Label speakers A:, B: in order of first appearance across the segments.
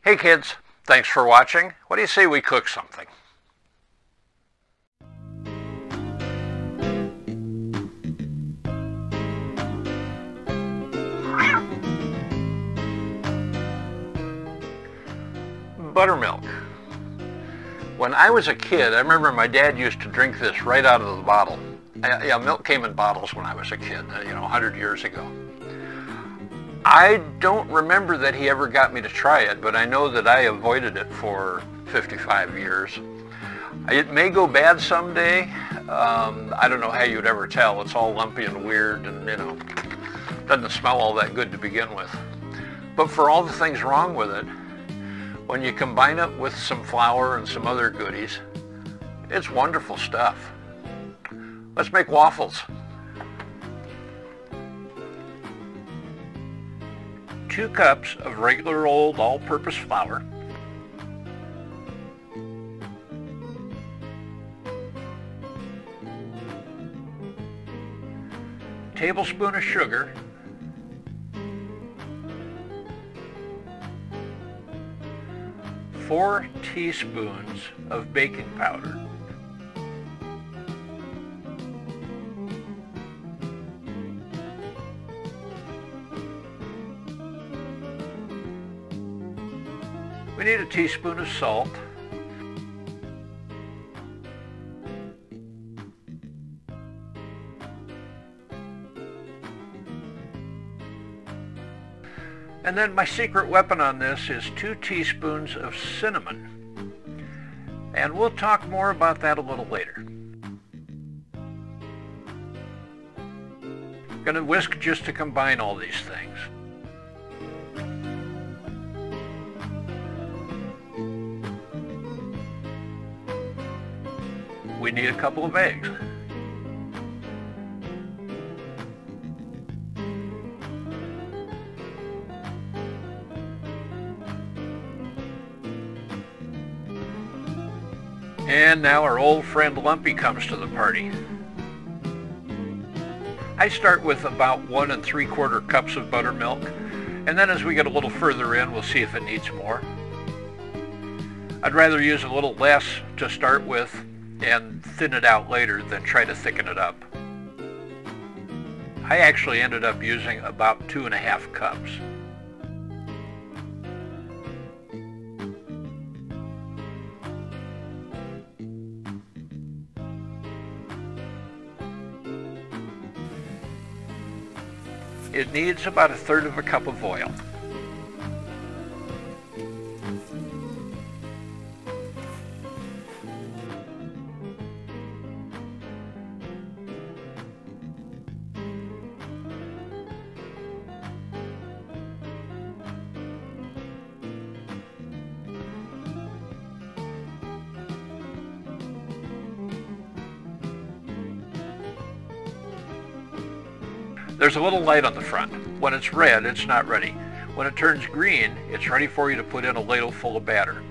A: Hey kids, thanks for watching. What do you say we cook something? Buttermilk. When I was a kid, I remember my dad used to drink this right out of the bottle. Yeah, milk came in bottles when I was a kid, 100 years ago. I don't remember that he ever got me to try it, but I know that I avoided it for 55 years. It may go bad someday. I don't know how you'd ever tell. It's all lumpy and weird and, doesn't smell all that good to begin with. But for all the things wrong with it, when you combine it with some flour and some other goodies, it's wonderful stuff. Let's make waffles. 2 cups of regular old all-purpose flour, tablespoon of sugar, 4 teaspoons of baking powder, we need a teaspoon of salt, and then my secret weapon on this is 2 teaspoons of cinnamon. And we'll talk more about that a little later. Going to whisk just to combine all these things. We need a couple of eggs. And now our old friend Lumpy comes to the party. I start with about 1 3/4 cups of buttermilk, and then as we get a little further in, we'll see if it needs more. I'd rather use a little less to start with and thin it out later than try to thicken it up. I actually ended up using about 2½ cups. It needs about 1/3 cup of oil. There's a little light on the front. When it's red, it's not ready. When it turns green, it's ready for you to put in a ladle full of batter.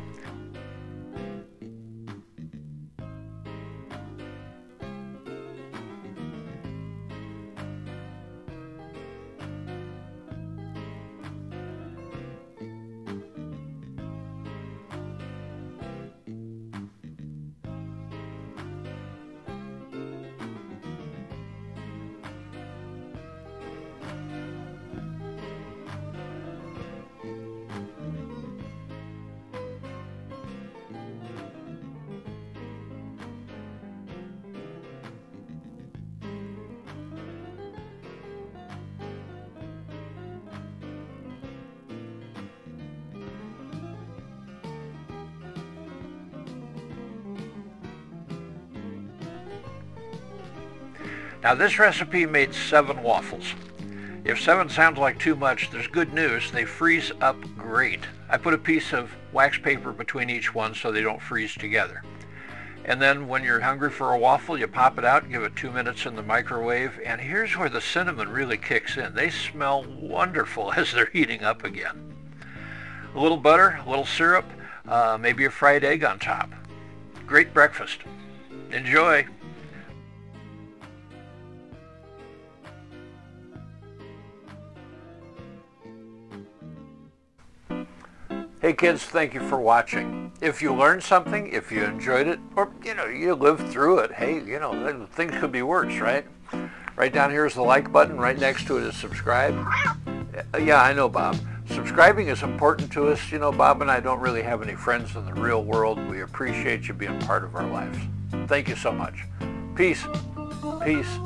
A: Now this recipe made 7 waffles. If 7 sounds like too much, there's good news. They freeze up great. I put a piece of wax paper between each one so they don't freeze together. And then when you're hungry for a waffle, you pop it out, give it 2 minutes in the microwave, and here's where the cinnamon really kicks in. They smell wonderful as they're heating up again. A little butter, a little syrup, maybe a fried egg on top. Great breakfast. Enjoy. Hey kids, thank you for watching. If you learned something, if you enjoyed it, or you lived through it, hey, things could be worse, right? Right down here is the like button. Right next to it is subscribe. Yeah, I know, Bob. Subscribing is important to us. Bob and I don't really have any friends in the real world. We appreciate you being part of our lives. Thank you so much. Peace. Peace.